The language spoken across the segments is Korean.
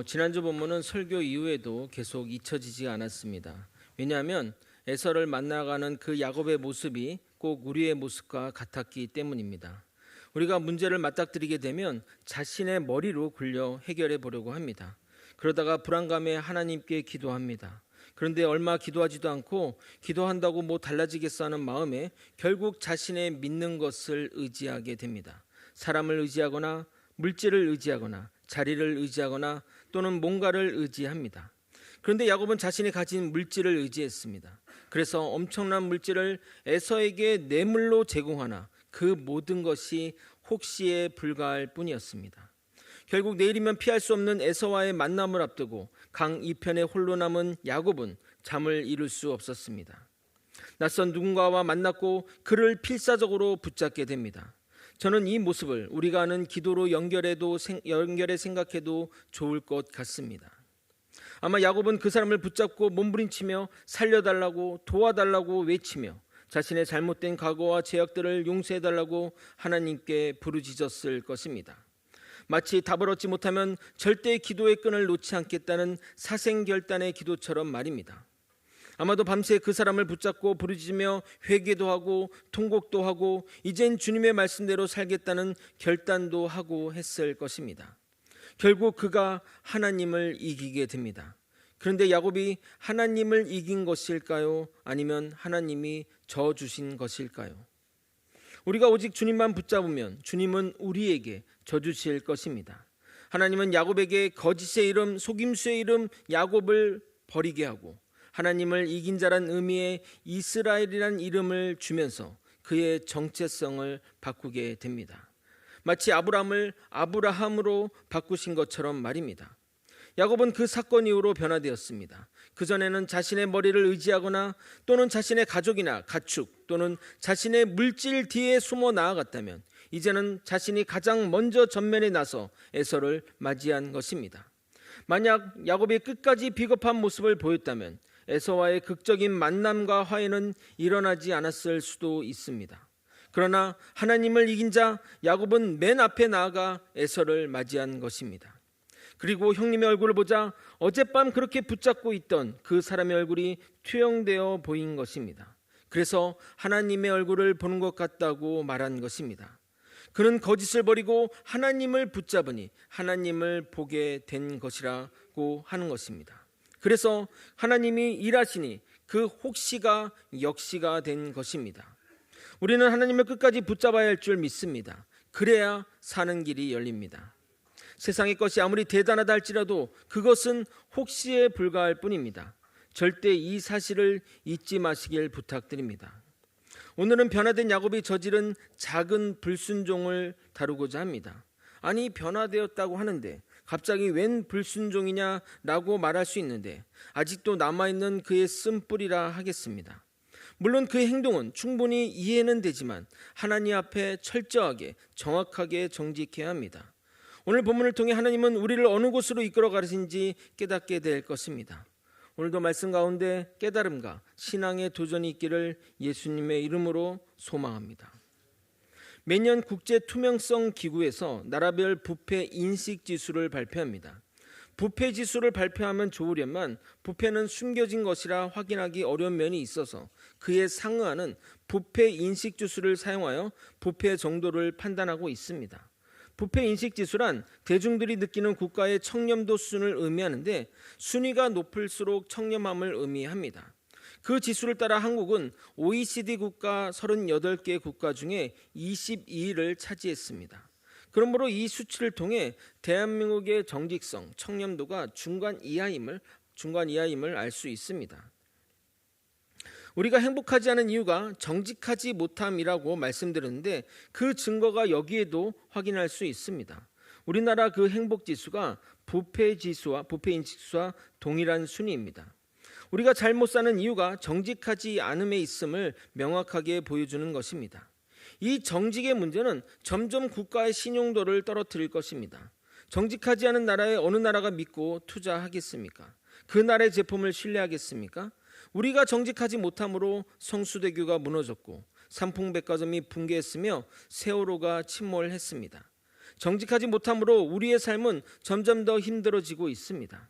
지난주 본문은 설교 이후에도 계속 잊혀지지 않았습니다. 왜냐하면 에서를 만나가는 그 야곱의 모습이 꼭 우리의 모습과 같았기 때문입니다. 우리가 문제를 맞닥뜨리게 되면 자신의 머리로 굴려 해결해 보려고 합니다. 그러다가 불안감에 하나님께 기도합니다. 그런데 얼마 기도하지도 않고 기도한다고 뭐 달라지겠어 하는 마음에 결국 자신의 믿는 것을 의지하게 됩니다. 사람을 의지하거나 물질을 의지하거나 자리를 의지하거나 또는 뭔가를 의지합니다. 그런데 야곱은 자신이 가진 물질을 의지했습니다. 그래서 엄청난 물질을 에서에게 뇌물로 제공하나 그 모든 것이 혹시에 불과할 뿐이었습니다. 결국 내일이면 피할 수 없는 에서와의 만남을 앞두고 강 이편에 홀로 남은 야곱은 잠을 이룰 수 없었습니다. 낯선 누군가와 만났고 그를 필사적으로 붙잡게 됩니다. 저는 이 모습을 우리가 아는 기도로 연결해 생각해도 좋을 것 같습니다. 아마 야곱은 그 사람을 붙잡고 몸부림치며 살려달라고 도와달라고 외치며 자신의 잘못된 과거와 죄악들을 용서해달라고 하나님께 부르짖었을 것입니다. 마치 답을 얻지 못하면 절대 기도의 끈을 놓지 않겠다는 사생결단의 기도처럼 말입니다. 아마도 밤새 그 사람을 붙잡고 부르짖으며 회개도 하고 통곡도 하고 이젠 주님의 말씀대로 살겠다는 결단도 하고 했을 것입니다. 결국 그가 하나님을 이기게 됩니다. 그런데 야곱이 하나님을 이긴 것일까요? 아니면 하나님이 져 주신 것일까요? 우리가 오직 주님만 붙잡으면 주님은 우리에게 져 주실 것입니다. 하나님은 야곱에게 거짓의 이름, 속임수의 이름 야곱을 버리게 하고 하나님을 이긴 자란 의미의 이스라엘이란 이름을 주면서 그의 정체성을 바꾸게 됩니다. 마치 아브라함을 아브라함으로 바꾸신 것처럼 말입니다. 야곱은 그 사건 이후로 변화되었습니다. 그전에는 자신의 머리를 의지하거나 또는 자신의 가족이나 가축 또는 자신의 물질 뒤에 숨어 나아갔다면 이제는 자신이 가장 먼저 전면에 나서 에서를 맞이한 것입니다. 만약 야곱이 끝까지 비겁한 모습을 보였다면 에서와의 극적인 만남과 화해는 일어나지 않았을 수도 있습니다. 그러나 하나님을 이긴 자 야곱은 맨 앞에 나아가 에서를 맞이한 것입니다. 그리고 형님의 얼굴을 보자 어젯밤 그렇게 붙잡고 있던 그 사람의 얼굴이 투영되어 보인 것입니다. 그래서 하나님의 얼굴을 보는 것 같다고 말한 것입니다. 그는 거짓을 버리고 하나님을 붙잡으니 하나님을 보게 된 것이라고 하는 것입니다. 그래서 하나님이 일하시니 그 혹시가 역시가 된 것입니다. 우리는 하나님을 끝까지 붙잡아야 할 줄 믿습니다. 그래야 사는 길이 열립니다. 세상의 것이 아무리 대단하다 할지라도 그것은 혹시에 불과할 뿐입니다. 절대 이 사실을 잊지 마시길 부탁드립니다. 오늘은 변화된 야곱이 저지른 작은 불순종을 다루고자 합니다. 아니 변화되었다고 하는데 갑자기 웬 불순종이냐라고 말할 수 있는데 아직도 남아있는 그의 쓴뿌리라 하겠습니다. 물론 그의 행동은 충분히 이해는 되지만 하나님 앞에 철저하게 정확하게 정직해야 합니다. 오늘 본문을 통해 하나님은 우리를 어느 곳으로 이끌어 가시는지 깨닫게 될 것입니다. 오늘도 말씀 가운데 깨달음과 신앙의 도전이 있기를 예수님의 이름으로 소망합니다. 매년 국제투명성 기구에서 나라별 부패 인식지수를 발표합니다. 부패 지수를 발표하면 좋으련만 부패는 숨겨진 것이라 확인하기 어려운 면이 있어서 그에 상응하는 부패 인식지수를 사용하여 부패 정도를 판단하고 있습니다. 부패 인식지수란 대중들이 느끼는 국가의 청렴도 수준을 의미하는데 순위가 높을수록 청렴함을 의미합니다. 그 지수를 따라 한국은 OECD 국가 38개 국가 중에 22위를 차지했습니다. 그러므로 이 수치를 통해 대한민국의 정직성, 청렴도가 중간 이하임을 알 수 있습니다. 우리가 행복하지 않은 이유가 정직하지 못함이라고 말씀드렸는데 그 증거가 여기에도 확인할 수 있습니다. 우리나라 그 행복지수가 부패인식지수와 동일한 순위입니다. 우리가 잘 못 사는 이유가 정직하지 않음에 있음을 명확하게 보여주는 것입니다. 이 정직의 문제는 점점 국가의 신용도를 떨어뜨릴 것입니다. 정직하지 않은 나라에 어느 나라가 믿고 투자하겠습니까? 그 나라의 제품을 신뢰하겠습니까? 우리가 정직하지 못함으로 성수대교가 무너졌고 삼풍백화점이 붕괴했으며 세월호가 침몰했습니다. 정직하지 못함으로 우리의 삶은 점점 더 힘들어지고 있습니다.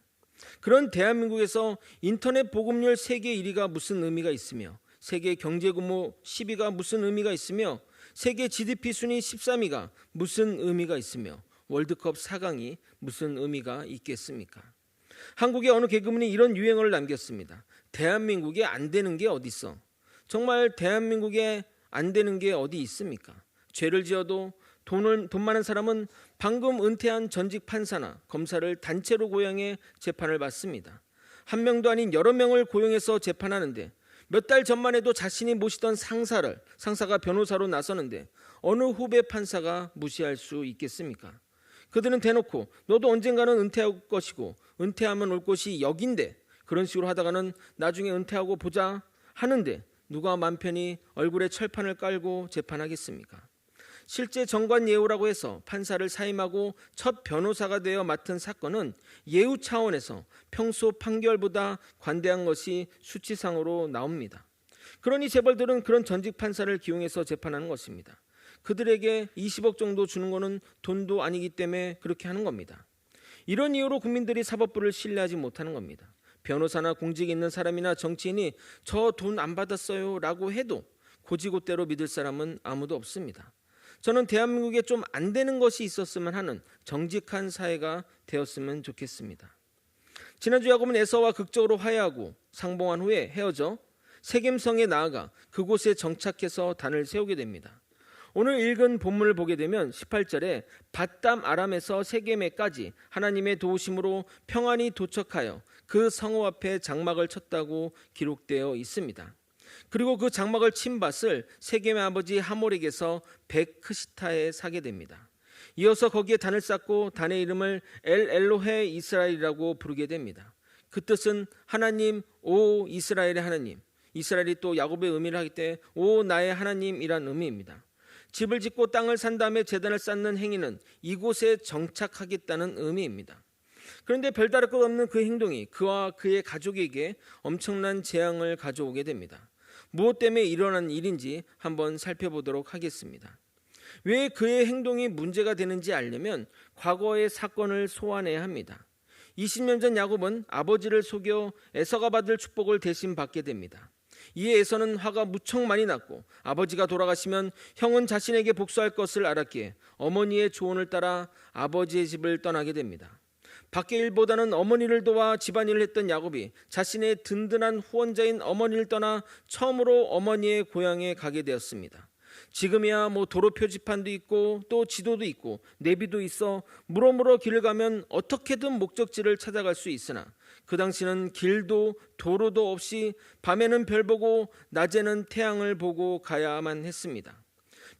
그런 대한민국에서 인터넷 보급률 세계 1위가 무슨 의미가 있으며, 세계 경제 규모 10위가 무슨 의미가 있으며, 세계 GDP 순위 13위가 무슨 의미가 있으며, 월드컵 4강이 무슨 의미가 있겠습니까? 한국의 어느 개그맨이 이런 유행어를 남겼습니다. 대한민국에 안 되는 게 어디 있어? 정말 대한민국에 안 되는 게 어디 있습니까? 죄를 지어도 돈 많은 사람은 방금 은퇴한 전직 판사나 검사를 단체로 고용해 재판을 받습니다. 한 명도 아닌 여러 명을 고용해서 재판하는데, 몇 달 전만 해도 자신이 모시던 상사가 변호사로 나서는데 어느 후배 판사가 무시할 수 있겠습니까? 그들은 대놓고 너도 언젠가는 은퇴할 것이고 은퇴하면 올 곳이 여긴데, 그런 식으로 하다가는 나중에 은퇴하고 보자 하는데 누가 맘 편히 얼굴에 철판을 깔고 재판하겠습니까? 실제 정관 예우라고 해서 판사를 사임하고 첫 변호사가 되어 맡은 사건은 예우 차원에서 평소 판결보다 관대한 것이 수치상으로 나옵니다. 그러니 재벌들은 그런 전직 판사를 기용해서 재판하는 것입니다. 그들에게 20억 정도 주는 것은 돈도 아니기 때문에 그렇게 하는 겁니다. 이런 이유로 국민들이 사법부를 신뢰하지 못하는 겁니다. 변호사나 공직에 있는 사람이나 정치인이 저 돈 안 받았어요 라고 해도 고지고대로 믿을 사람은 아무도 없습니다. 저는 대한민국에 좀 안 되는 것이 있었으면 하는 정직한 사회가 되었으면 좋겠습니다. 지난주 야곱은 에서와 극적으로 화해하고 상봉한 후에 헤어져 세겜성에 나아가 그곳에 정착해서 단을 세우게 됩니다. 오늘 읽은 본문을 보게 되면 18절에 밧담 아람에서 세겜에까지 하나님의 도우심으로 평안히 도착하여 그 성읍 앞에 장막을 쳤다고 기록되어 있습니다. 그리고 그 장막을 친 밭을 세겜의 아버지 하몰에게서 베크시타에 사게 됩니다. 이어서 거기에 단을 쌓고 단의 이름을 엘 엘로헤 이스라엘이라고 부르게 됩니다. 그 뜻은 하나님, 오 이스라엘의 하나님. 이스라엘이 또 야곱의 의미를 하기 때문에 오 나의 하나님이란 의미입니다. 집을 짓고 땅을 산 다음에 제단을 쌓는 행위는 이곳에 정착하겠다는 의미입니다. 그런데 별다를 것 없는 그 행동이 그와 그의 가족에게 엄청난 재앙을 가져오게 됩니다. 무엇 때문에 일어난 일인지 한번 살펴보도록 하겠습니다. 왜 그의 행동이 문제가 되는지 알려면 과거의 사건을 소환해야 합니다. 20년 전 야곱은 아버지를 속여 에서가 받을 축복을 대신 받게 됩니다. 이에 에서는 화가 무척 많이 났고 아버지가 돌아가시면 형은 자신에게 복수할 것을 알았기에 어머니의 조언을 따라 아버지의 집을 떠나게 됩니다. 밖의 일보다는 어머니를 도와 집안일을 했던 야곱이 자신의 든든한 후원자인 어머니를 떠나 처음으로 어머니의 고향에 가게 되었습니다. 지금이야 도로 표지판도 있고 또 지도도 있고 내비도 있어 물어물어 길을 가면 어떻게든 목적지를 찾아갈 수 있으나 그 당시는 길도 도로도 없이 밤에는 별 보고 낮에는 태양을 보고 가야만 했습니다.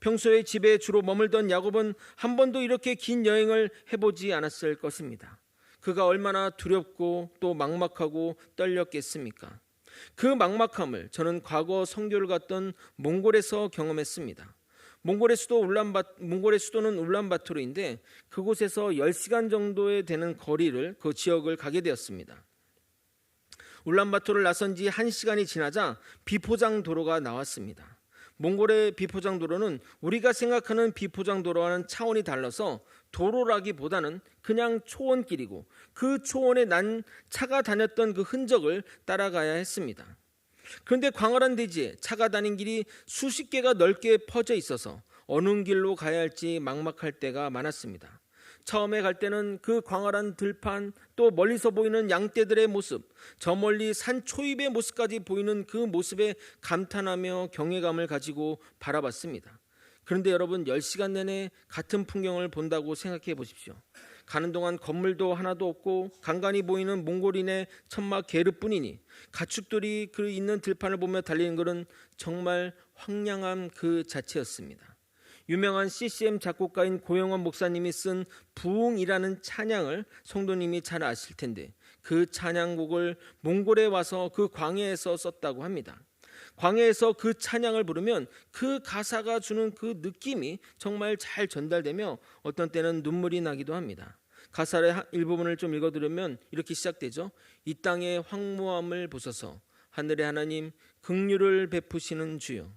평소에 집에 주로 머물던 야곱은 한 번도 이렇게 긴 여행을 해보지 않았을 것입니다. 그가 얼마나 두렵고 또 막막하고 떨렸겠습니까? 그 막막함을 저는 과거 선교를 갔던 몽골에서 경험했습니다. 몽골의 수도는 울란바토르인데 그곳에서 10시간 정도에 되는 거리를 그 지역을 가게 되었습니다. 울란바토르를 나선 지 1시간이 지나자 비포장 도로가 나왔습니다. 몽골의 비포장 도로는 우리가 생각하는 비포장 도로와는 차원이 달라서 도로라기보다는 그냥 초원길이고 그 초원에 난 차가 다녔던 그 흔적을 따라가야 했습니다. 그런데 광활한 대지에 차가 다닌 길이 수십 개가 넓게 퍼져 있어서 어느 길로 가야 할지 막막할 때가 많았습니다. 처음에 갈 때는 그 광활한 들판, 또 멀리서 보이는 양떼들의 모습, 저 멀리 산 초입의 모습까지 보이는 그 모습에 감탄하며 경외감을 가지고 바라봤습니다. 그런데 여러분, 10시간 내내 같은 풍경을 본다고 생각해 보십시오. 가는 동안 건물도 하나도 없고 간간히 보이는 몽골인의 천막 계르뿐이니 가축들이 그 있는 들판을 보며 달리는 것은 정말 황량함 그 자체였습니다. 유명한 CCM 작곡가인 고영원 목사님이 쓴 부흥이라는 찬양을 성도님이 잘 아실 텐데 그 찬양곡을 몽골에 와서 그 광야에서 썼다고 합니다. 광야에서 그 찬양을 부르면 그 가사가 주는 그 느낌이 정말 잘 전달되며 어떤 때는 눈물이 나기도 합니다. 가사의 일부분을 좀 읽어드리면 이렇게 시작되죠. 이 땅의 황무함을 보소서, 하늘의 하나님 긍휼을 베푸시는 주여.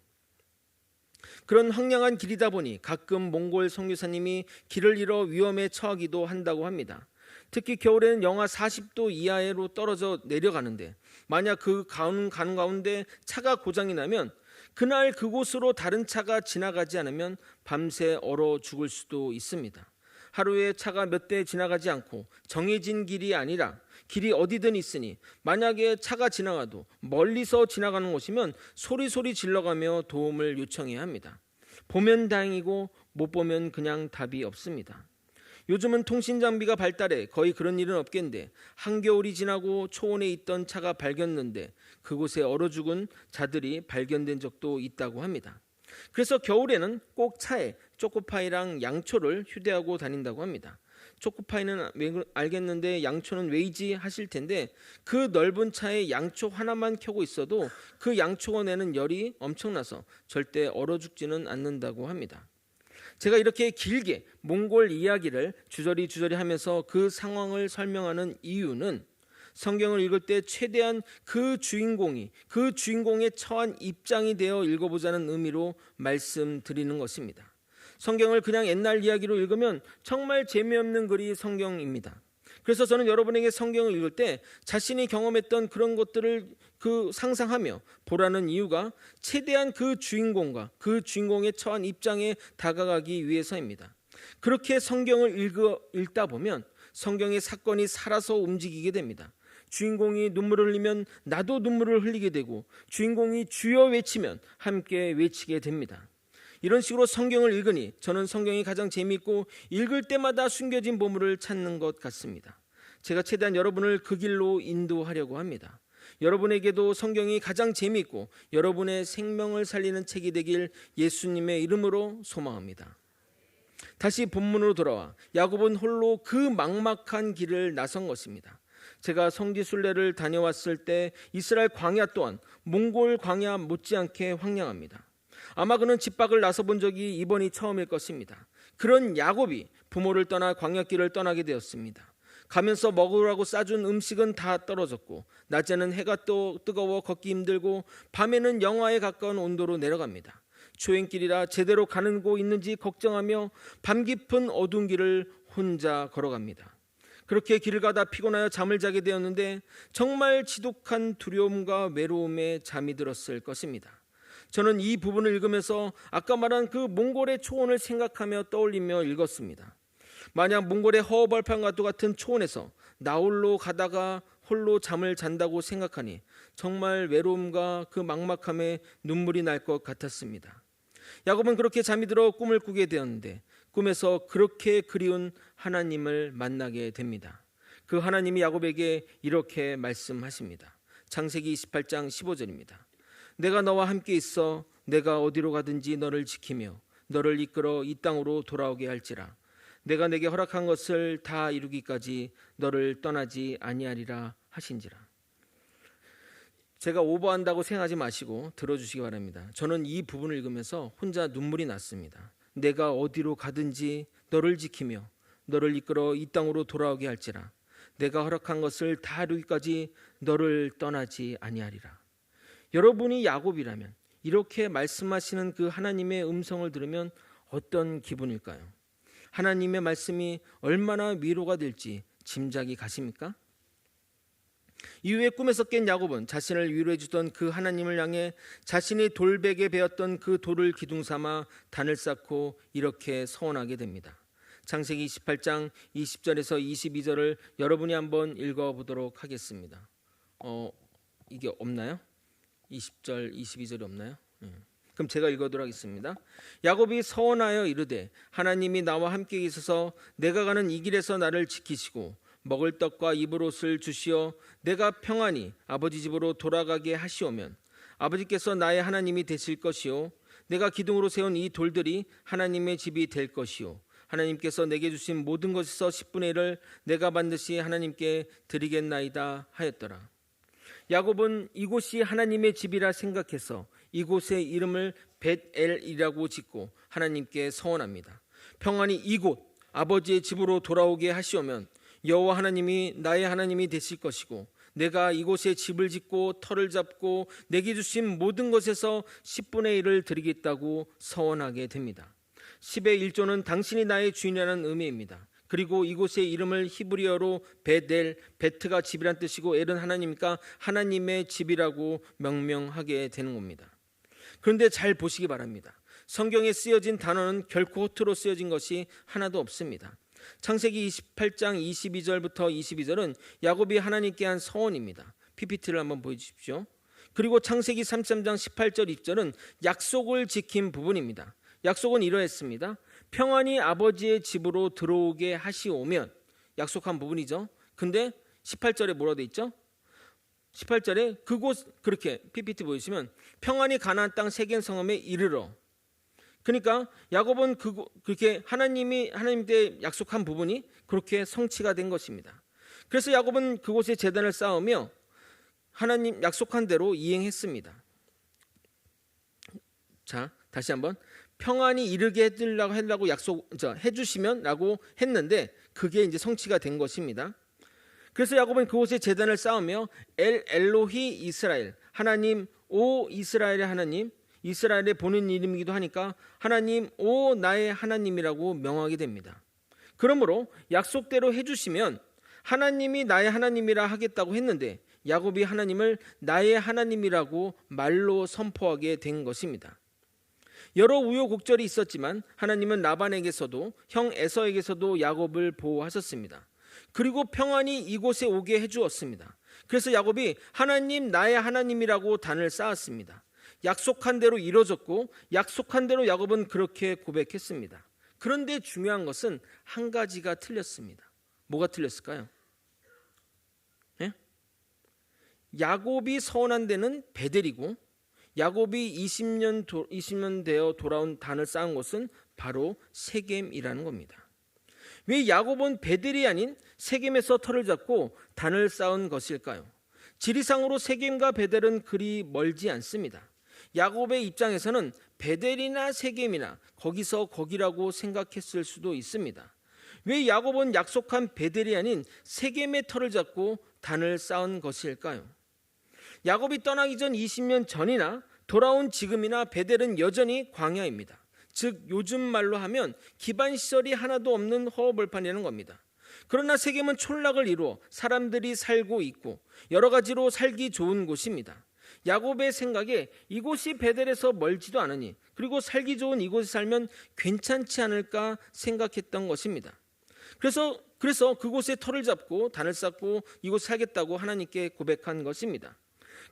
그런 황량한 길이다 보니 가끔 몽골 선교사님이 길을 잃어 위험에 처하기도 한다고 합니다. 특히 겨울에는 영하 40도 이하로 떨어져 내려가는데 만약 그 가는 가운데 차가 고장이 나면 그날 그곳으로 다른 차가 지나가지 않으면 밤새 얼어 죽을 수도 있습니다. 하루에 차가 몇 대 지나가지 않고 정해진 길이 아니라 길이 어디든 있으니 만약에 차가 지나가도 멀리서 지나가는 곳이면 소리소리 질러가며 도움을 요청해야 합니다. 보면 다행이고 못 보면 그냥 답이 없습니다. 요즘은 통신 장비가 발달해 거의 그런 일은 없겠는데 한겨울이 지나고 초원에 있던 차가 발견됐는데 그곳에 얼어 죽은 자들이 발견된 적도 있다고 합니다. 그래서 겨울에는 꼭 차에 초코파이랑 양초를 휴대하고 다닌다고 합니다. 초코파이는 알겠는데 양초는 왜이지 하실 텐데 그 넓은 차에 양초 하나만 켜고 있어도 그 양초가 내는 열이 엄청나서 절대 얼어 죽지는 않는다고 합니다. 제가 이렇게 길게 몽골 이야기를 주저리 하면서 그 상황을 설명하는 이유는 성경을 읽을 때 최대한 그 주인공의 처한 입장이 되어 읽어보자는 의미로 말씀드리는 것입니다. 성경을 그냥 옛날 이야기로 읽으면 정말 재미없는 글이 성경입니다. 그래서 저는 여러분에게 성경을 읽을 때 자신이 경험했던 그런 것들을 상상하며 보라는 이유가 최대한 그 주인공과 그 주인공의 처한 입장에 다가가기 위해서입니다. 그렇게 성경을 읽다 보면 성경의 사건이 살아서 움직이게 됩니다. 주인공이 눈물을 흘리면 나도 눈물을 흘리게 되고 주인공이 주여 외치면 함께 외치게 됩니다. 이런 식으로 성경을 읽으니 저는 성경이 가장 재미있고 읽을 때마다 숨겨진 보물을 찾는 것 같습니다. 제가 최대한 여러분을 그 길로 인도하려고 합니다. 여러분에게도 성경이 가장 재미있고 여러분의 생명을 살리는 책이 되길 예수님의 이름으로 소망합니다. 다시 본문으로 돌아와 야곱은 홀로 그 막막한 길을 나선 것입니다. 제가 성지순례를 다녀왔을 때 이스라엘 광야 또한 몽골 광야 못지않게 황량합니다. 아마 그는 집 밖을 나서 본 적이 이번이 처음일 것입니다. 그런 야곱이 부모를 떠나 광야길을 떠나게 되었습니다. 가면서 먹으라고 싸준 음식은 다 떨어졌고 낮에는 해가 또 뜨거워 걷기 힘들고 밤에는 영하에 가까운 온도로 내려갑니다. 초행길이라 제대로 가는 곳 있는지 걱정하며 밤 깊은 어두운 길을 혼자 걸어갑니다. 그렇게 길을 가다 피곤하여 잠을 자게 되었는데 정말 지독한 두려움과 외로움에 잠이 들었을 것입니다. 저는 이 부분을 읽으면서 아까 말한 그 몽골의 초원을 생각하며 떠올리며 읽었습니다. 만약 몽골의 허허벌판과 같은 초원에서 나홀로 가다가 홀로 잠을 잔다고 생각하니 정말 외로움과 그 막막함에 눈물이 날 것 같았습니다. 야곱은 그렇게 잠이 들어 꿈을 꾸게 되었는데 꿈에서 그렇게 그리운 하나님을 만나게 됩니다. 그 하나님이 야곱에게 이렇게 말씀하십니다. 창세기 28장 15절입니다. 내가 너와 함께 있어 내가 어디로 가든지 너를 지키며 너를 이끌어 이 땅으로 돌아오게 할지라. 내가 내게 허락한 것을 다 이루기까지 너를 떠나지 아니하리라 하신지라. 제가 오버한다고 생각하지 마시고 들어주시기 바랍니다. 저는 이 부분을 읽으면서 혼자 눈물이 났습니다. 내가 어디로 가든지 너를 지키며 너를 이끌어 이 땅으로 돌아오게 할지라. 내가 허락한 것을 다 이루기까지 너를 떠나지 아니하리라. 여러분이 야곱이라면 이렇게 말씀하시는 그 하나님의 음성을 들으면 어떤 기분일까요? 하나님의 말씀이 얼마나 위로가 될지 짐작이 가십니까? 이후에 꿈에서 깬 야곱은 자신을 위로해 주던 그 하나님을 향해 자신이 돌베개 베었던 그 돌을 기둥 삼아 단을 쌓고 이렇게 서원하게 됩니다. 창세기 28장 20절에서 22절을 여러분이 한번 읽어보도록 하겠습니다. 이게 없나요? 20절 22절이 없나요? 그럼 제가 읽어도록 하겠습니다. 야곱이 서원하여 이르되 하나님이 나와 함께 있어서 내가 가는 이 길에서 나를 지키시고 먹을 떡과 입을 옷을 주시어 내가 평안히 아버지 집으로 돌아가게 하시오면 아버지께서 나의 하나님이 되실 것이요 내가 기둥으로 세운 이 돌들이 하나님의 집이 될 것이요 하나님께서 내게 주신 모든 것에서 10분의 1을 내가 반드시 하나님께 드리겠나이다 하였더라. 야곱은 이곳이 하나님의 집이라 생각해서 이곳의 이름을 벳엘이라고 짓고 하나님께 서원합니다. 평안히 이곳 아버지의 집으로 돌아오게 하시오면 여호와 하나님이 나의 하나님이 되실 것이고 내가 이곳에 집을 짓고 터를 잡고 내게 주신 모든 것에서 10분의 1을 드리겠다고 서원하게 됩니다. 10의 1조는 당신이 나의 주인이라는 의미입니다. 그리고 이곳의 이름을 히브리어로 베델, 베트가 집이란 뜻이고 엘은 하나님이니까 하나님의 집이라고 명명하게 되는 겁니다. 그런데 잘 보시기 바랍니다. 성경에 쓰여진 단어는 결코 허투루 쓰여진 것이 하나도 없습니다. 창세기 28장 22절부터 22절은 야곱이 하나님께 한 서원입니다. PPT를 한번 보여주십시오. 그리고 창세기 33장 18절 2절은 약속을 지킨 부분입니다. 약속은 이러했습니다. 평안히 아버지의 집으로 들어오게 하시오면, 약속한 부분이죠. 근데 18절에 뭐라고 돼 있죠? 18절에 그곳, 그렇게 PPT 보여주시면 평안히 가나안 땅 세겜 성읍에 이르러. 그러니까 야곱은 그렇게 하나님께 약속한 부분이 그렇게 성취가 된 것입니다. 그래서 야곱은 그곳에 제단을 쌓으며 하나님 약속한 대로 이행했습니다. 자, 다시 한번 평안히 이르게 해주려고 해주시면라고 했는데 그게 이제 성취가 된 것입니다. 그래서 야곱은 그곳에 제단을 쌓으며 엘로히 이스라엘, 하나님 오 이스라엘의 하나님, 이스라엘의 본인 이름이기도 하니까 하나님 오 나의 하나님이라고 명하게 됩니다. 그러므로 약속대로 해주시면 하나님이 나의 하나님이라 하겠다고 했는데 야곱이 하나님을 나의 하나님이라고 말로 선포하게 된 것입니다. 여러 우여곡절이 있었지만 하나님은 라반에게서도 형 에서에게서도 야곱을 보호하셨습니다. 그리고 평안히 이곳에 오게 해주었습니다. 그래서 야곱이 하나님 나의 하나님이라고 단을 쌓았습니다. 약속한 대로 이루어졌고 약속한 대로 야곱은 그렇게 고백했습니다. 그런데 중요한 것은 한 가지가 틀렸습니다. 뭐가 틀렸을까요? 네? 야곱이 서원한 데는 베델이고 야곱이 20년 되어 돌아온 단을 쌓은 곳은 바로 세겜이라는 겁니다. 왜 야곱은 베델이 아닌 세겜에서 터를 잡고 단을 쌓은 것일까요? 지리상으로 세겜과 베델은 그리 멀지 않습니다. 야곱의 입장에서는 베델이나 세겜이나 거기서 거기라고 생각했을 수도 있습니다. 왜 야곱은 약속한 베델이 아닌 세겜의 터를 잡고 단을 쌓은 것일까요? 야곱이 떠나기 전 20년 전이나 돌아온 지금이나 베델은 여전히 광야입니다. 즉 요즘 말로 하면 기반 시설이 하나도 없는 허허벌판이라는 겁니다. 그러나 세겜은 촌락을 이루어 사람들이 살고 있고 여러 가지로 살기 좋은 곳입니다. 야곱의 생각에 이곳이 베델에서 멀지도 않으니 그리고 살기 좋은 이곳에 살면 괜찮지 않을까 생각했던 것입니다. 그래서 그곳에 터를 잡고 단을 쌓고 이곳에 살겠다고 하나님께 고백한 것입니다.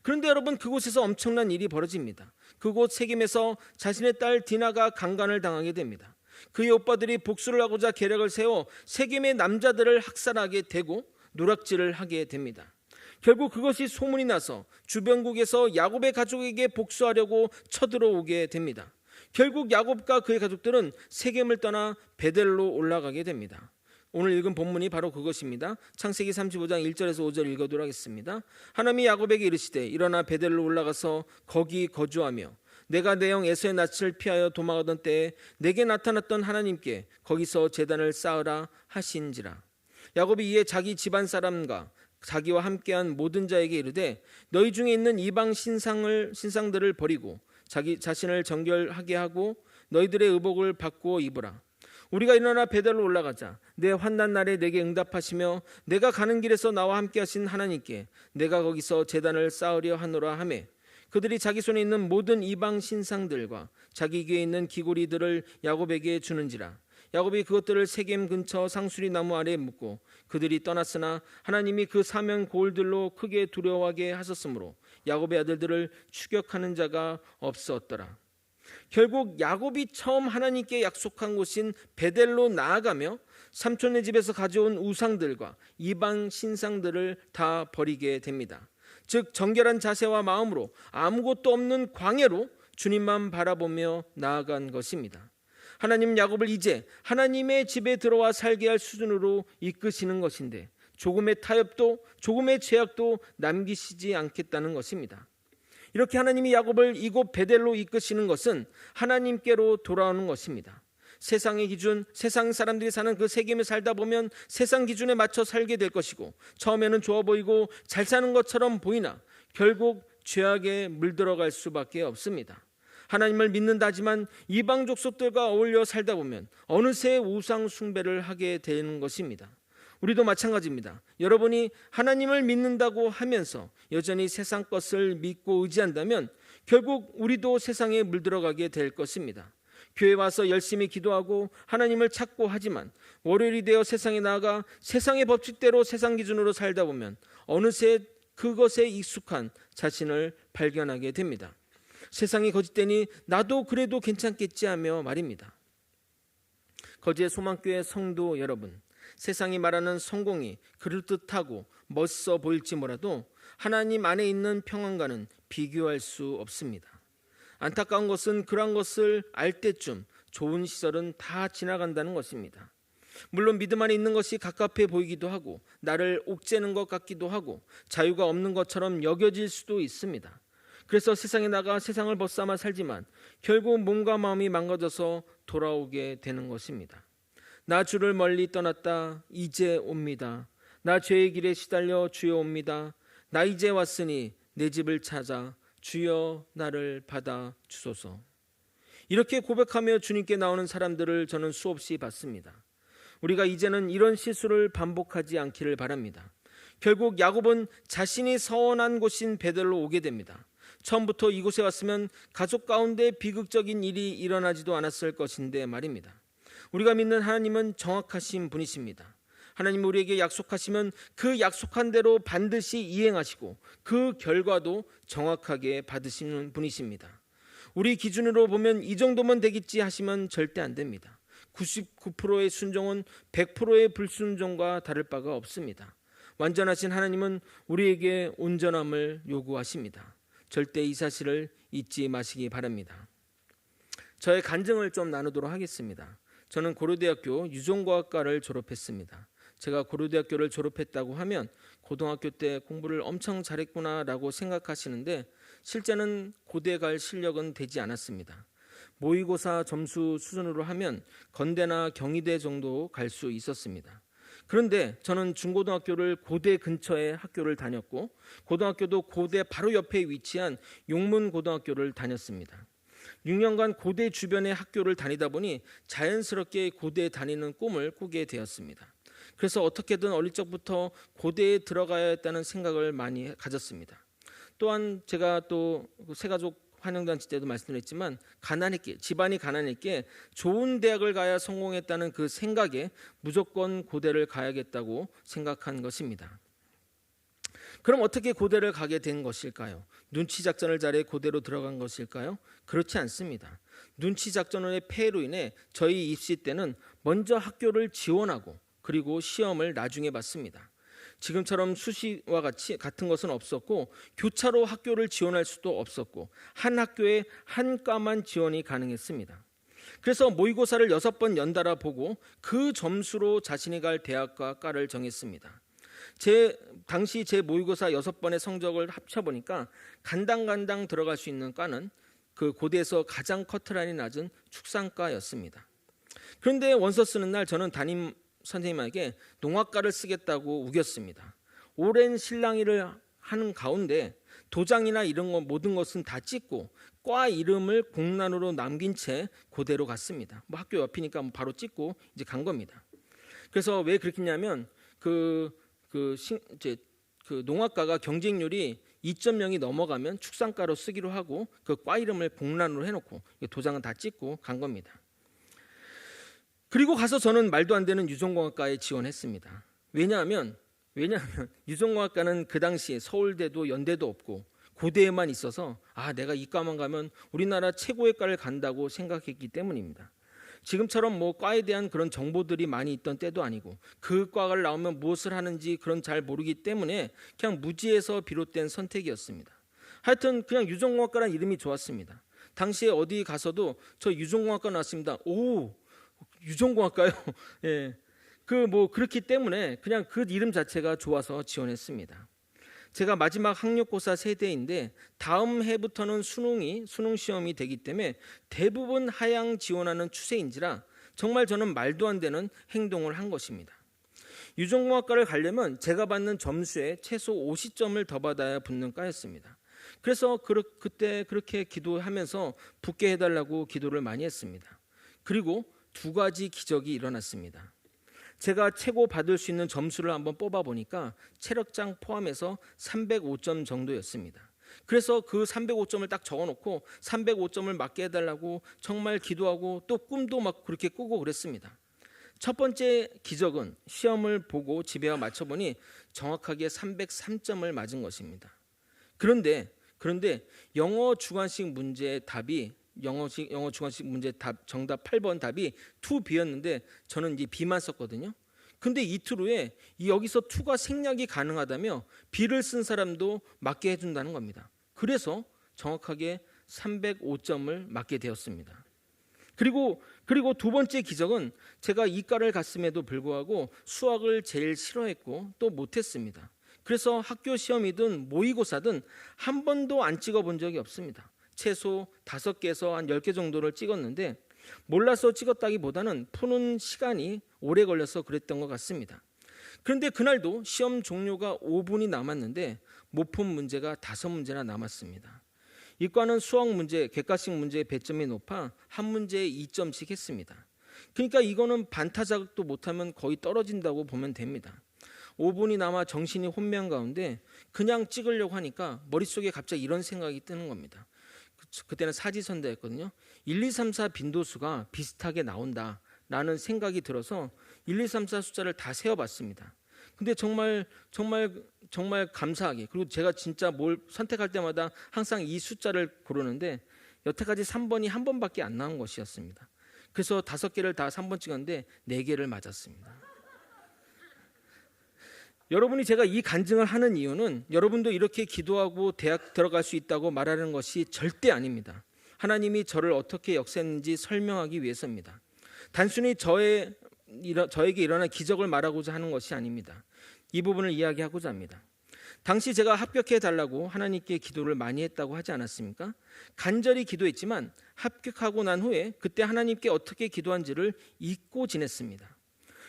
그런데 여러분 그곳에서 엄청난 일이 벌어집니다. 그곳 세겜에서 자신의 딸 디나가 강간을 당하게 됩니다. 그의 오빠들이 복수를 하고자 계략을 세워 세겜의 남자들을 학살하게 되고 노략질을 하게 됩니다. 결국 그것이 소문이 나서 주변국에서 야곱의 가족에게 복수하려고 쳐들어오게 됩니다. 결국 야곱과 그의 가족들은 세겜을 떠나 베델로 올라가게 됩니다. 오늘 읽은 본문이 바로 그것입니다. 창세기 35장 1절에서 5절 읽어도록 하겠습니다. 하나님이 야곱에게 이르시되 일어나 베델로 올라가서 거기 거주하며 내가 내 형 에서의 낯을 피하여 도망하던 때에 내게 나타났던 하나님께 거기서 제단을 쌓으라 하신지라. 야곱이 이에 자기 집안 사람과 자기와 함께한 모든 자에게 이르되 너희 중에 있는 이방 신상들을 버리고 자기 자신을 정결하게 하고 너희들의 의복을 바꾸어 입으라. 우리가 일어나 베델로 올라가자. 내 환난 날에 내게 응답하시며 내가 가는 길에서 나와 함께 하신 하나님께 내가 거기서 제단을 쌓으려 하노라 하매 그들이 자기 손에 있는 모든 이방 신상들과 자기 귀에 있는 귀고리들을 야곱에게 주는지라. 야곱이 그것들을 세겜 근처 상수리 나무 아래에 묻고 그들이 떠났으나 하나님이 그 사면 고을들로 크게 두려워하게 하셨으므로 야곱의 아들들을 추격하는 자가 없었더라. 결국 야곱이 처음 하나님께 약속한 곳인 베델로 나아가며 삼촌네 집에서 가져온 우상들과 이방 신상들을 다 버리게 됩니다. 즉 정결한 자세와 마음으로 아무것도 없는 광야로 주님만 바라보며 나아간 것입니다. 하나님 야곱을 이제 하나님의 집에 들어와 살게 할 수준으로 이끄시는 것인데 조금의 타협도 조금의 죄악도 남기시지 않겠다는 것입니다. 이렇게 하나님이 야곱을 이곳 베델로 이끄시는 것은 하나님께로 돌아오는 것입니다. 세상의 기준, 세상 사람들이 사는 그 세계에 살다 보면 세상 기준에 맞춰 살게 될 것이고, 처음에는 좋아 보이고 잘 사는 것처럼 보이나 결국 죄악에 물들어갈 수밖에 없습니다. 하나님을 믿는다지만 이방 족속들과 어울려 살다 보면 어느새 우상 숭배를 하게 되는 것입니다. 우리도 마찬가지입니다. 여러분이 하나님을 믿는다고 하면서 여전히 세상 것을 믿고 의지한다면 결국 우리도 세상에 물들어가게 될 것입니다. 교회 와서 열심히 기도하고 하나님을 찾고 하지만 월요일이 되어 세상에 나아가 세상의 법칙대로 세상 기준으로 살다 보면 어느새 그것에 익숙한 자신을 발견하게 됩니다. 세상이 거짓되니 나도 그래도 괜찮겠지 하며 말입니다. 거제의 소망교회 성도 여러분, 세상이 말하는 성공이 그럴듯하고 멋있어 보일지 몰라도 하나님 안에 있는 평안과는 비교할 수 없습니다. 안타까운 것은 그러한 것을 알 때쯤 좋은 시절은 다 지나간다는 것입니다. 물론 믿음 안에 있는 것이 갑갑해 보이기도 하고 나를 옥죄는 것 같기도 하고 자유가 없는 것처럼 여겨질 수도 있습니다. 그래서 세상에 나가 세상을 벗삼아 살지만 결국 몸과 마음이 망가져서 돌아오게 되는 것입니다. 나 주를 멀리 떠났다 이제 옵니다. 나 죄의 길에 시달려 주여 옵니다. 나 이제 왔으니 내 집을 찾아 주여 나를 받아 주소서. 이렇게 고백하며 주님께 나오는 사람들을 저는 수없이 봤습니다. 우리가 이제는 이런 실수를 반복하지 않기를 바랍니다. 결국 야곱은 자신이 서원한 곳인 베델로 오게 됩니다. 처음부터 이곳에 왔으면 가족 가운데 비극적인 일이 일어나지도 않았을 것인데 말입니다. 우리가 믿는 하나님은 정확하신 분이십니다. 하나님 우리에게 약속하시면 그 약속한 대로 반드시 이행하시고 그 결과도 정확하게 받으시는 분이십니다. 우리 기준으로 보면 이 정도면 되겠지 하시면 절대 안 됩니다. 99%의 순종은 100%의 불순종과 다를 바가 없습니다. 완전하신 하나님은 우리에게 온전함을 요구하십니다. 절대 이 사실을 잊지 마시기 바랍니다. 저의 간증을 좀 나누도록 하겠습니다. 저는 고려대학교 유전과학과를 졸업했습니다. 제가 고려대학교를 졸업했다고 하면 고등학교 때 공부를 엄청 잘했구나라고 생각하시는데 실제는 고대 갈 실력은 되지 않았습니다. 모의고사 점수 수준으로 하면 건대나 경희대 정도 갈 수 있었습니다. 그런데 저는 중고등학교를 고대 근처에 학교를 다녔고 고등학교도 고대 바로 옆에 위치한 용문고등학교를 다녔습니다. 6년간 고대 주변의 학교를 다니다 보니 자연스럽게 고대에 다니는 꿈을 꾸게 되었습니다. 그래서 어떻게든 어릴 적부터 고대에 들어가야 했다는 생각을 많이 가졌습니다. 또한 제가 또 새가족 환영잔치 때도 말씀드렸지만 가난했기에 집안이 가난했기에 좋은 대학을 가야 성공했다는 그 생각에 무조건 고대를 가야겠다고 생각한 것입니다. 그럼 어떻게 고대를 가게 된 것일까요? 눈치 작전을 잘해 고대로 들어간 것일까요? 그렇지 않습니다. 눈치 작전의 폐해로 인해 저희 입시 때는 먼저 학교를 지원하고 그리고 시험을 나중에 봤습니다. 지금처럼 수시와 같은 것은 없었고 교차로 학교를 지원할 수도 없었고 한 학교에 한 과만 지원이 가능했습니다. 그래서 모의고사를 6번 연달아 보고 그 점수로 자신이 갈 대학과 과를 정했습니다. 당시 제 모의고사 6번의 성적을 합쳐보니까 간당간당 들어갈 수 있는 과는 그 고대에서 가장 커트라인이 낮은 축산과였습니다. 그런데 원서 쓰는 날 저는 담임 선생님에게 농학과를 쓰겠다고 우겼습니다. 오랜 실랑이를 하는 가운데 도장이나 이런 것 모든 것은 다 찍고 과 이름을 공란으로 남긴 채 고대로 갔습니다. 학교 옆이니까 바로 찍고 이제 간 겁니다. 그래서 왜 그렇게 했냐면 그 농학과가 경쟁률이 2.0이 넘어가면 축산과로 쓰기로 하고 그 과 이름을 공란으로 해놓고 도장은 다 찍고 간 겁니다. 그리고 가서 저는 말도 안 되는 유전공학과에 지원했습니다. 왜냐하면 유전공학과는 그 당시에 서울대도 연대도 없고 고대에만 있어서 내가 이 과만 가면 우리나라 최고의 과를 간다고 생각했기 때문입니다. 지금처럼 과에 대한 그런 정보들이 많이 있던 때도 아니고 그 과를 나오면 무엇을 하는지 그런 잘 모르기 때문에 그냥 무지에서 비롯된 선택이었습니다. 하여튼 그냥 유전공학과라는 이름이 좋았습니다. 당시에 어디 가서도 저 유전공학과 나왔습니다. 오, 유전공학과요? 예. 그렇기 때문에 그냥 그 이름 자체가 좋아서 지원했습니다. 제가 마지막 학력고사 세대인데 다음 해부터는 수능 시험이 되기 때문에 대부분 하향 지원하는 추세인지라 정말 저는 말도 안 되는 행동을 한 것입니다. 유전공학과를 가려면 제가 받는 점수에 최소 50점을 더 받아야 붙는 과였습니다. 그래서 그때 그렇게 기도하면서 붙게 해달라고 기도를 많이 했습니다. 그리고 두 가지 기적이 일어났습니다. 제가 최고 받을 수 있는 점수를 한번 뽑아보니까 체력장 포함해서 305점 정도였습니다. 그래서 그 305점을 딱 적어놓고 305점을 맞게 해달라고 정말 기도하고 또 꿈도 막 그렇게 꾸고 그랬습니다. 첫 번째 기적은 시험을 보고 집에 와 맞춰보니 정확하게 303점을 맞은 것입니다. 그런데 영어 주관식 문제 답이 영어 주관식 문제 답 정답 8번 답이 2B였는데 저는 이제 B만 썼거든요. 근데 이틀 후에 여기서 2가 생략이 가능하다며 B를 쓴 사람도 맞게 해준다는 겁니다. 그래서 정확하게 305점을 맞게 되었습니다. 그리고 두 번째 기적은 제가 이과를 갔음에도 불구하고 수학을 제일 싫어했고 또 못했습니다. 그래서 학교 시험이든 모의고사든 한 번도 안 찍어본 적이 없습니다. 최소 5개에서 한 10개 정도를 찍었는데 몰라서 찍었다기보다는 푸는 시간이 오래 걸려서 그랬던 것 같습니다. 그런데 그날도 시험 종료가 5분이 남았는데 못 푼 문제가 5문제나 남았습니다. 이과는 수학 문제, 객관식 문제의 배점이 높아 한 문제에 2점씩 했습니다. 그러니까 이거는 반타 자극도 못하면 거의 떨어진다고 보면 됩니다. 5분이 남아 정신이 혼미한 가운데 그냥 찍으려고 하니까 머릿속에 갑자기 이런 생각이 뜨는 겁니다. 그때는 사지선다였거든요. 1, 2, 3, 4 빈도수가 비슷하게 나온다라는 생각이 들어서 1, 2, 3, 4 숫자를 다 세어봤습니다. 근데 정말 감사하게, 그리고 제가 진짜 뭘 선택할 때마다 항상 이 숫자를 고르는데 여태까지 3번이 한 번밖에 안 나온 것이었습니다. 그래서 5개를 다 3번 찍었는데 4개를 맞았습니다. 여러분이 제가 이 간증을 하는 이유는 여러분도 이렇게 기도하고 대학 들어갈 수 있다고 말하는 것이 절대 아닙니다. 하나님이 저를 어떻게 역사했는지 설명하기 위해서입니다. 단순히 저에게 일어난 기적을 말하고자 하는 것이 아닙니다. 이 부분을 이야기하고자 합니다. 당시 제가 합격해 달라고 하나님께 기도를 많이 했다고 하지 않았습니까? 간절히 기도했지만 합격하고 난 후에 그때 하나님께 어떻게 기도한지를 잊고 지냈습니다.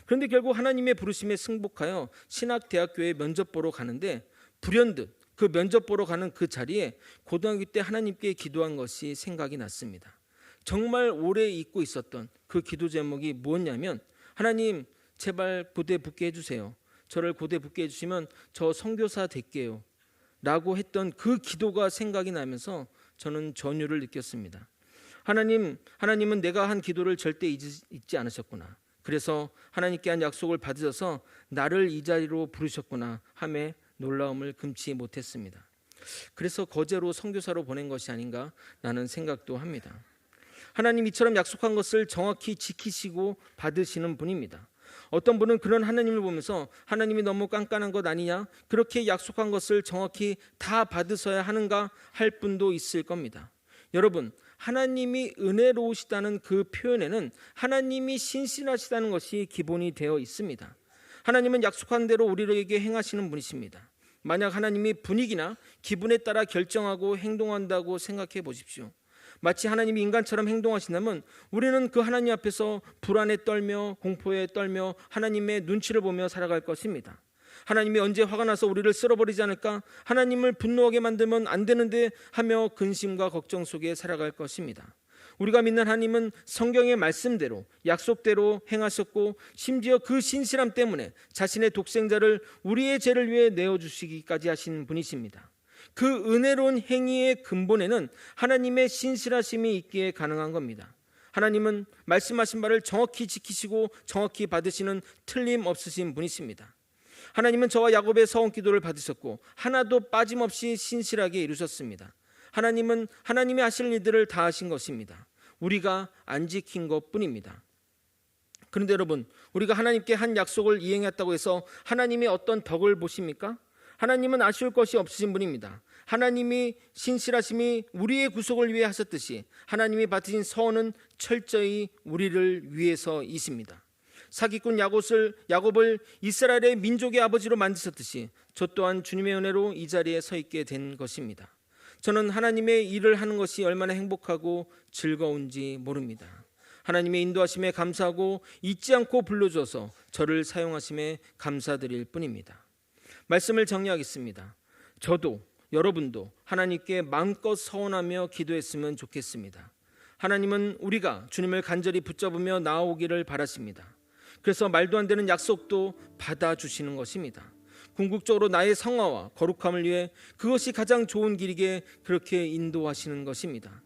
그런데 결국 하나님의 부르심에 승복하여 신학대학교에 면접 보러 가는데 불현듯 그 면접 보러 가는 그 자리에 고등학교 때 하나님께 기도한 것이 생각이 났습니다. 정말 오래 잊고 있었던 그 기도 제목이 무엇냐면, 하나님 제발 고대 붙게 해주세요. 저를 고대 붙게 해주시면 저 선교사 될게요 라고 했던 그 기도가 생각이 나면서 저는 전율을 느꼈습니다. 하나님은 내가 한 기도를 절대 잊지 않으셨구나. 그래서 하나님께 한 약속을 받으셔서 나를 이 자리로 부르셨구나 하며 놀라움을 금치 못했습니다. 그래서 거제로 선교사로 보낸 것이 아닌가 라는 생각도 합니다. 하나님 이처럼 약속한 것을 정확히 지키시고 받으시는 분입니다. 어떤 분은 그런 하나님을 보면서 하나님이 너무 깐깐한 것 아니냐, 그렇게 약속한 것을 정확히 다 받으셔야 하는가 할 분도 있을 겁니다. 여러분, 하나님이 은혜로우시다는 그 표현에는 하나님이 신실하시다는 것이 기본이 되어 있습니다. 하나님은 약속한 대로 우리에게 행하시는 분이십니다. 만약 하나님이 분위기나 기분에 따라 결정하고 행동한다고 생각해 보십시오. 마치 하나님이 인간처럼 행동하신다면 우리는 그 하나님 앞에서 불안에 떨며 공포에 떨며 하나님의 눈치를 보며 살아갈 것입니다. 하나님이 언제 화가 나서 우리를 쓸어버리지 않을까, 하나님을 분노하게 만들면 안 되는데 하며 근심과 걱정 속에 살아갈 것입니다. 우리가 믿는 하나님은 성경의 말씀대로 약속대로 행하셨고 심지어 그 신실함 때문에 자신의 독생자를 우리의 죄를 위해 내어주시기까지 하신 분이십니다. 그 은혜로운 행위의 근본에는 하나님의 신실하심이 있기에 가능한 겁니다. 하나님은 말씀하신 바를 정확히 지키시고 정확히 받으시는 틀림없으신 분이십니다. 하나님은 저와 야곱의 서원 기도를 받으셨고 하나도 빠짐없이 신실하게 이루셨습니다. 하나님은 하나님이 하실 일들을 다 하신 것입니다. 우리가 안 지킨 것뿐입니다. 그런데 여러분, 우리가 하나님께 한 약속을 이행했다고 해서 하나님이 어떤 덕을 보십니까? 하나님은 아쉬울 것이 없으신 분입니다. 하나님이 신실하심이 우리의 구속을 위해 하셨듯이 하나님이 받으신 서원은 철저히 우리를 위해서이십니다. 사기꾼 야곱을 이스라엘의 민족의 아버지로 만드셨듯이 저 또한 주님의 은혜로 이 자리에 서 있게 된 것입니다. 저는 하나님의 일을 하는 것이 얼마나 행복하고 즐거운지 모릅니다. 하나님의 인도하심에 감사하고 잊지 않고 불러줘서 저를 사용하심에 감사드릴 뿐입니다. 말씀을 정리하겠습니다. 저도 여러분도 하나님께 마음껏 서원하며 기도했으면 좋겠습니다. 하나님은 우리가 주님을 간절히 붙잡으며 나아오기를 바라십니다. 그래서 말도 안 되는 약속도 받아주시는 것입니다. 궁극적으로 나의 성화와 거룩함을 위해 그것이 가장 좋은 길이기에 그렇게 인도하시는 것입니다.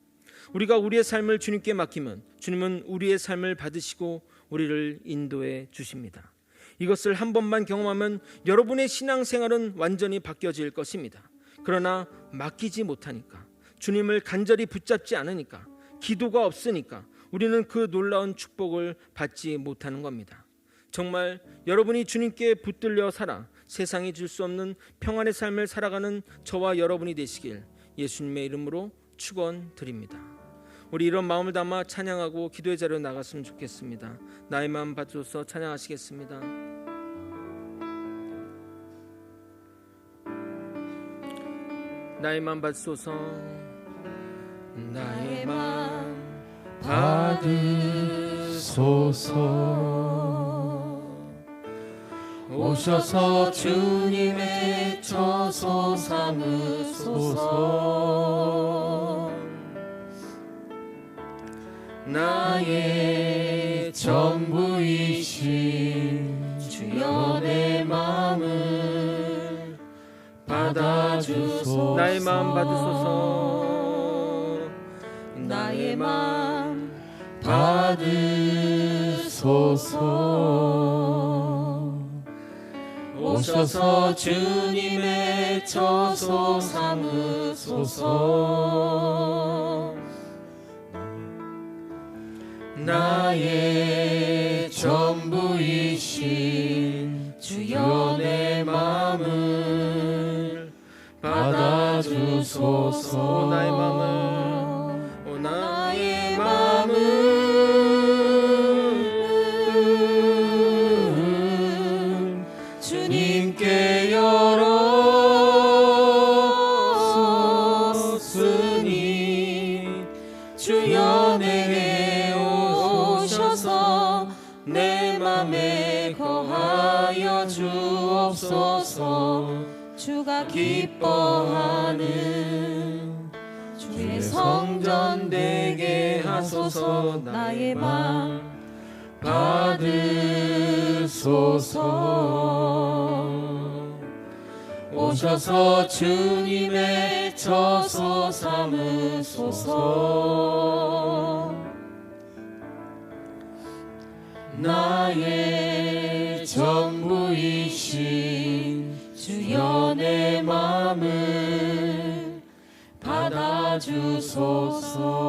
우리가 우리의 삶을 주님께 맡기면 주님은 우리의 삶을 받으시고 우리를 인도해 주십니다. 이것을 한 번만 경험하면 여러분의 신앙생활은 완전히 바뀌어질 것입니다. 그러나 맡기지 못하니까, 주님을 간절히 붙잡지 않으니까, 기도가 없으니까 우리는 그 놀라운 축복을 받지 못하는 겁니다. 정말 여러분이 주님께 붙들려 살아 세상이 줄 수 없는 평안의 삶을 살아가는 저와 여러분이 되시길 예수님의 이름으로 축원드립니다. 우리 이런 마음을 담아 찬양하고 기도의 자리로 나갔으면 좋겠습니다. 나의 마음 받으소서 찬양하시겠습니다. 나의 마음 받으소서. 나의 마음 받으소서. 오셔서 주님의 처소 삼으소서. 나의 전부이신 주여 내 마음을 받아주소서. 나의 마음 받으소서. 나의 마음 받으소서. 오셔서 주님의 처소 삼으소서. 나의 전부이신 주여 내 마음을 받아주소서. 나의 마음을, 나의 마음을 주님께 열었으니 주여 내게 오셔서 내 맘에 거하여 주옵소서. 주가 기뻐하는 주의 성전 되게 하소서. 나의 맘 받으소서. 오셔서 주님의 처소 삼으소서. 나의 전부이신 주여 내 맘을 받아주소서.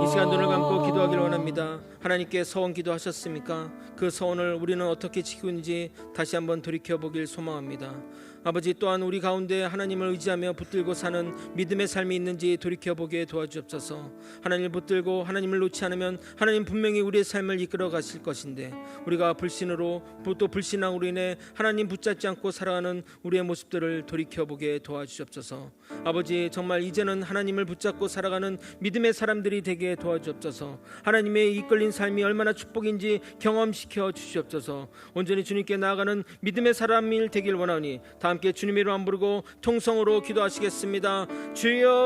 이 시간 눈을 감고 기도하기를 원합니다. 하나님께 서원 기도하셨습니까? 그 서원을 우리는 어떻게 지키고 있는지 다시 한번 돌이켜보길 소망합니다. 아버지, 또한 우리 가운데 하나님을 의지하며 붙들고 사는 믿음의 삶이 있는지 돌이켜보게 도와주옵소서. 하나님을 붙들고 하나님을 놓지 않으면 하나님 분명히 우리의 삶을 이끌어 가실 것인데, 우리가 불신으로 또 불신앙으로 인해 하나님 붙잡지 않고 살아가는 우리의 모습들을 돌이켜보게 도와주옵소서. 아버지, 정말 이제는 하나님을 붙잡고 살아가는 믿음의 사람들이 되게 도와주옵소서. 하나님의 이끌린 삶이 얼마나 축복인지 경험시켜 주시옵소서. 온전히 주님께 나아가는 믿음의 사람이 되길 원하오니 다 함께 주님의 이름 부르고 통성으로 기도하시겠습니다. 주여,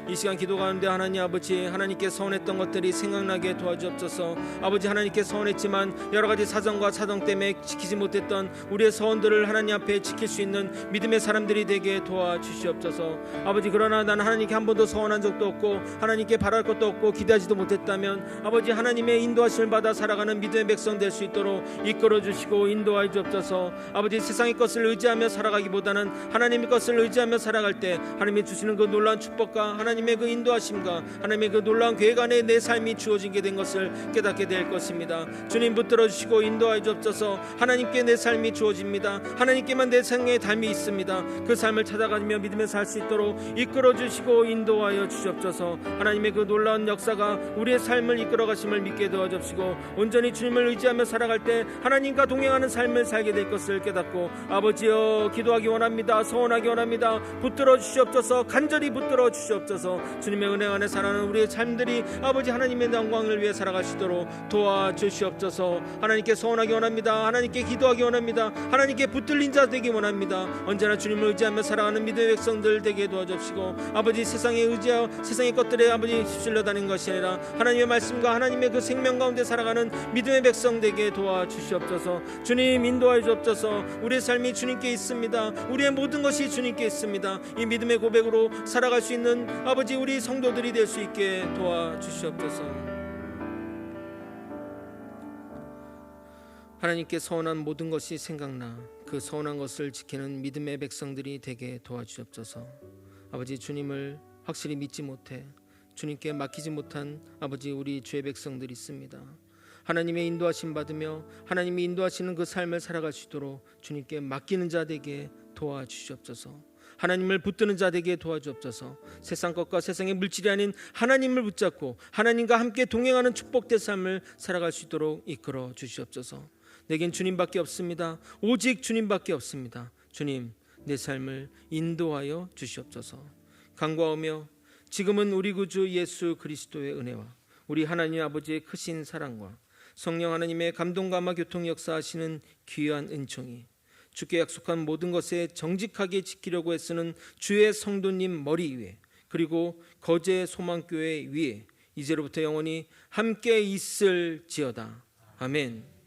이 시간 기도 가운데 하나님 아버지, 하나님께 서원했던 것들이 생각나게 도와주옵소서. 아버지, 하나님께 서원했지만 여러 가지 사정과 사정 때문에 지키지 못했던 우리의 서원들을 하나님 앞에 지킬 수 있는 믿음의 사람들이 되게 도와주시옵소서. 아버지, 그러나 나는 하나님께 한 번도 서원한 적도 없고 하나님께 바랄 것도 없고 기대하지도 못했다면 아버지, 하나님의 인도하심을 받아 살아가는 믿음의 백성 될 수 있도록 이끌어 주시고 인도하여 주옵소서. 아버지, 세상의 것을 의지하며 살아가기보다는 하나님의 것을 의지하며 살아갈 때 하나님이 주시는 그 놀라운 축복과 하나님의 그 인도하심과 하나님의 그 놀라운 계획 안에 내 삶이 주어지게 된 것을 깨닫게 될 것입니다. 주님 붙들어 주시고 인도하여 주옵소서. 하나님께 내 삶이 주어집니다. 하나님께만 내 생애의 삶이 있습니다. 그 삶을 찾아가며 믿음에 살 수 있도록 이끌어 주시고 인도하여 주옵소서. 하나님의 그 놀라운 역사가 우리의 삶을 이끌어 가심을 믿게 도와주시고 온전히 주님을 의지하며 살아갈 때 하나님과 동행하는 삶을 살게 될 것을 깨닫고 아버지여, 기도하기 원합니다. 서원하기 원합니다. 붙들어 주시옵소서. 간절히 붙들어 주시옵소서. 주시옵소서. 주님의 은혜 안에 살아가는 우리의 삶들이 아버지 하나님의 영광을 위해 살아갈 수 있도록 도와주시옵소서. 하나님께 소원하기 원합니다. 하나님께 기도하기 원합니다. 하나님께 붙들린 자 되기 원합니다. 언제나 주님을 의지하며 살아가는 믿음의 백성들 되게 도와주시고, 아버지 세상에 의지하여 세상의 것들에 아버지 휩쓸려 다니는 것이 아니라 하나님의 말씀과 하나님의 그 생명 가운데 살아가는 믿음의 백성 되게 도와주시옵소서. 주님 인도하여 주옵소서. 우리의 삶이 주님께 있습니다. 우리의 모든 것이 주님께 있습니다. 이 믿음의 고백으로 살아갈 수 있는 아버지 우리 성도들이 될 수 있게 도와주시옵소서. 하나님께 서원한 모든 것이 생각나 그 서원한 것을 지키는 믿음의 백성들이 되게 도와주옵소서. 아버지 주님을 확실히 믿지 못해 주님께 맡기지 못한 아버지 우리 주의 백성들이 있습니다. 하나님의 인도하심 받으며 하나님이 인도하시는 그 삶을 살아갈 수 있도록 주님께 맡기는 자 되게 도와주시옵소서. 하나님을 붙드는 자 되게 도와주옵소서. 세상 것과 세상의 물질이 아닌 하나님을 붙잡고 하나님과 함께 동행하는 축복된 삶을 살아갈 수 있도록 이끌어 주시옵소서. 내겐 주님밖에 없습니다. 오직 주님밖에 없습니다. 주님, 내 삶을 인도하여 주시옵소서. 간구하오며 지금은 우리 구주 예수 그리스도의 은혜와 우리 하나님 아버지의 크신 사랑과 성령 하나님의 감동감화 교통 역사하시는 귀한 은총이 주께 약속한 모든 것에 정직하게 지키려고 애쓰는 주의 성도님 머리 위에, 그리고 거제 소망교회 위에 이제로부터 영원히 함께 있을지어다. 아멘.